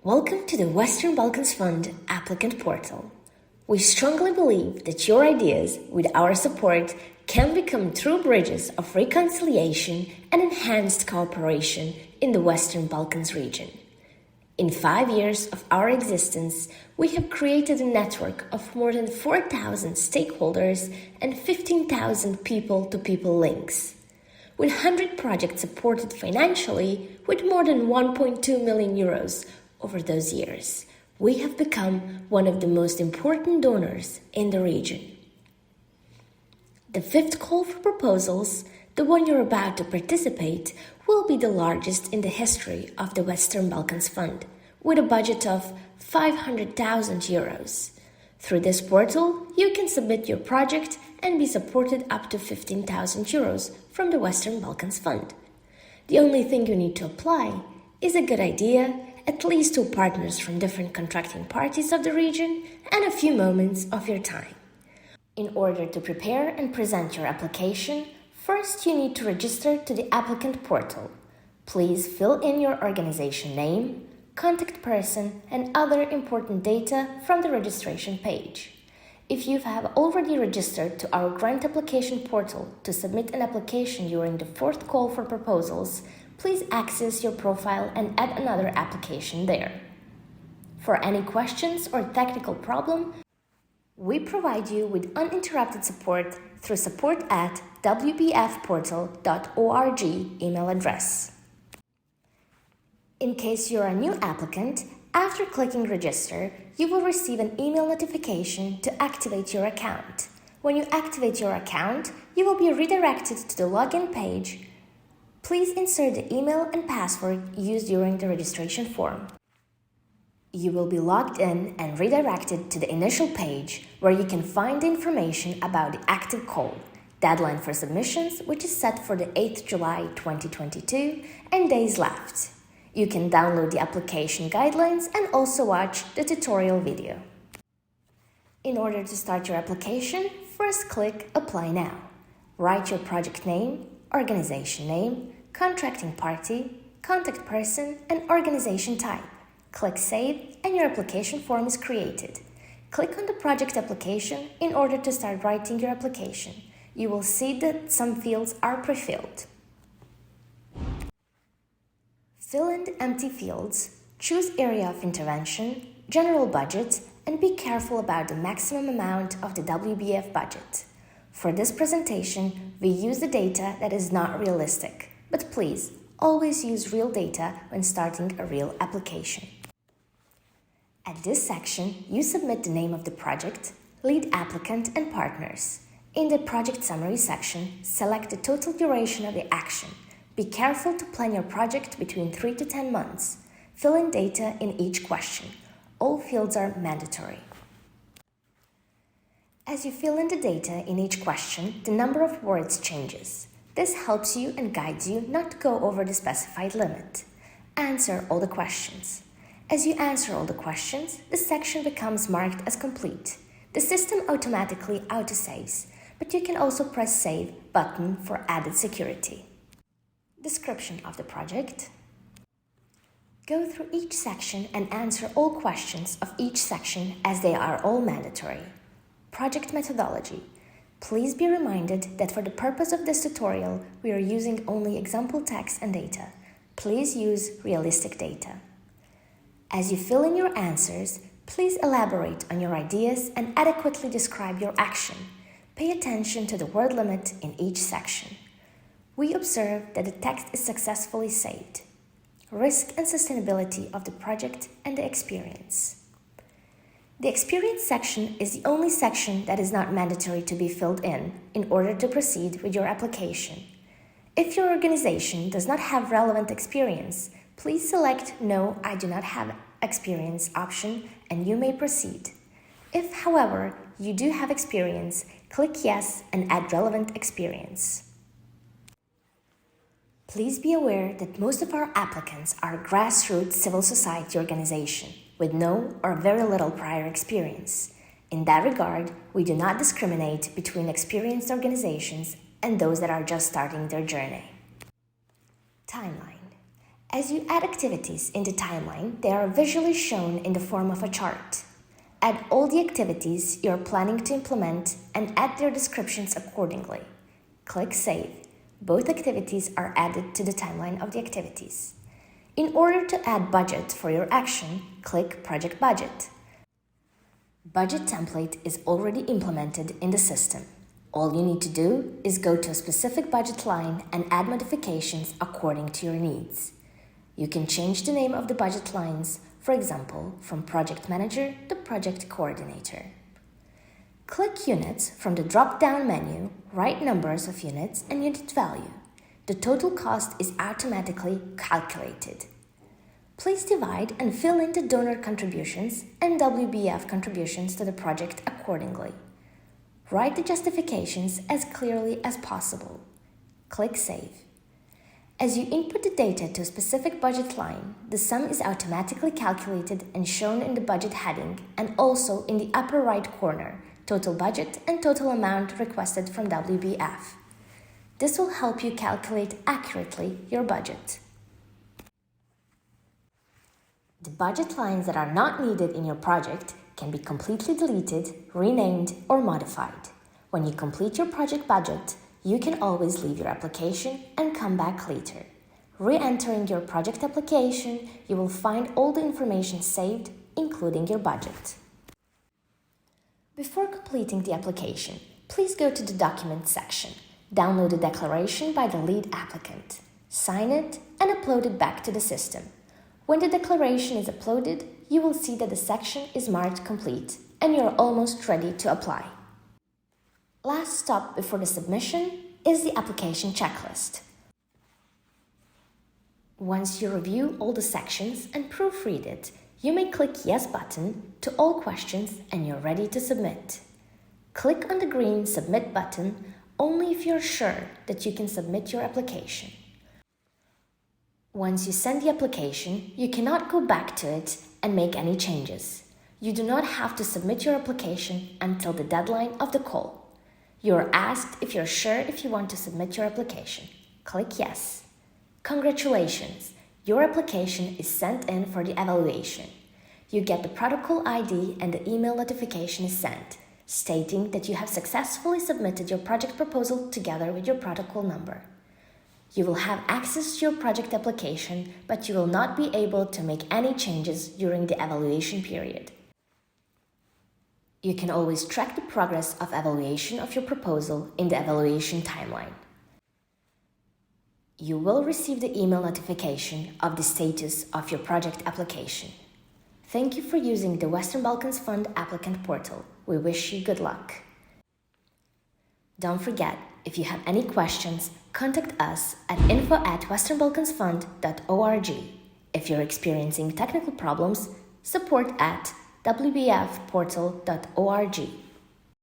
Welcome to the Western Balkans Fund Applicant Portal. We strongly believe that your ideas, with our support, can become true bridges of reconciliation and enhanced cooperation in the Western Balkans region. In 5 years of our existence, we have created a network of more than 4,000 stakeholders and 15,000 people-to-people links. With 100 projects supported financially with more than 1.2 million euros over those years, we have become one of the most important donors in the region. The fifth call for proposals, the one you're about to participate, will be the largest in the history of the Western Balkans Fund, with a budget of 500,000 euros. Through this portal, you can submit your project and be supported up to 15,000 euros from the Western Balkans Fund. The only thing you need to apply is a good idea, at least 2 partners from different contracting parties of the region, and a few moments of your time. In order to prepare and present your application, first you need to register to the Applicant Portal. Please fill in your organization name, contact person, and other important data from the registration page. If you have already registered to our grant application portal to submit an application during the 4th call for proposals, please access your profile and add another application there. For any questions or technical problem, we provide you with uninterrupted support through support@wbfportal.org email address. In case you're a new applicant, after clicking register, you will receive an email notification to activate your account. When you activate your account, you will be redirected to the login page. Please insert the email and password used during the registration form. You will be logged in and redirected to the initial page where you can find the information about the active call, deadline for submissions, which is set for the 8th July 2022, and days left. You can download the application guidelines and also watch the tutorial video. In order to start your application, first click Apply Now. Write your project name, organization name, contracting party, contact person, and organization type. Click Save and your application form is created. Click on the project application in order to start writing your application. You will see that some fields are pre-filled. Fill in the empty fields, choose area of intervention, general budget, and be careful about the maximum amount of the WBF budget. For this presentation, we use the data that is not realistic, but please always use real data when starting a real application. At this section, you submit the name of the project, lead applicant, and partners. In the project summary section, select the total duration of the action. Be careful to plan your project between 3 to 10 months. Fill in data in each question. All fields are mandatory. As you fill in the data in each question, the number of words changes. This helps you and guides you not to go over the specified limit. Answer all the questions. As you answer all the questions, the section becomes marked as complete. The system automatically autosaves, but you can also press Save button for added security. Description of the project. Go through each section and answer all questions of each section as they are all mandatory. Project methodology. Please be reminded that for the purpose of this tutorial, we are using only example text and data. Please use realistic data. As you fill in your answers, please elaborate on your ideas and adequately describe your action. Pay attention to the word limit in each section. We observe that the text is successfully saved. Risk and sustainability of the project and the experience. The experience section is the only section that is not mandatory to be filled in order to proceed with your application. If your organization does not have relevant experience, please select No, I do not have experience option and you may proceed. If, however, you do have experience, click Yes and add relevant experience. Please be aware that most of our applicants are grassroots civil society organizations with no or very little prior experience. In that regard, we do not discriminate between experienced organizations and those that are just starting their journey. Timeline. As you add activities in the timeline, they are visually shown in the form of a chart. Add all the activities you are planning to implement and add their descriptions accordingly. Click Save. Both activities are added to the timeline of the activities. In order to add budget for your action, click Project Budget. Budget template is already implemented in the system. All you need to do is go to a specific budget line and add modifications according to your needs. You can change the name of the budget lines, for example, from Project Manager to Project Coordinator. Click Units from the drop-down menu, write numbers of units and unit value. The total cost is automatically calculated. Please divide and fill in the donor contributions and WBF contributions to the project accordingly. Write the justifications as clearly as possible. Click Save. As you input the data to a specific budget line, the sum is automatically calculated and shown in the budget heading and also in the upper right corner, total budget and total amount requested from WBF. This will help you calculate accurately your budget. The budget lines that are not needed in your project can be completely deleted, renamed, or modified. When you complete your project budget, you can always leave your application and come back later. Re-entering your project application, you will find all the information saved, including your budget. Before completing the application, please go to the Documents section, download the declaration by the lead applicant, sign it, and upload it back to the system. When the declaration is uploaded, you will see that the section is marked complete and you're almost ready to apply. Last stop before the submission is the application checklist. Once you review all the sections and proofread it, you may click Yes button to all questions and you're ready to submit. Click on the green Submit button only if you're sure that you can submit your application. Once you send the application, you cannot go back to it and make any changes. You do not have to submit your application until the deadline of the call. You are asked if you're sure if you want to submit your application. Click Yes. Congratulations! Your application is sent in for the evaluation. You get the protocol ID and the email notification is sent, stating that you have successfully submitted your project proposal together with your protocol number. You will have access to your project application, but you will not be able to make any changes during the evaluation period. You can always track the progress of evaluation of your proposal in the evaluation timeline. You will receive the email notification of the status of your project application. Thank you for using the Western Balkans Fund Applicant Portal. We wish you good luck. Don't forget, if you have any questions, contact us at info@westernbalkansfund.org. If you're experiencing technical problems, support at WBFportal.org.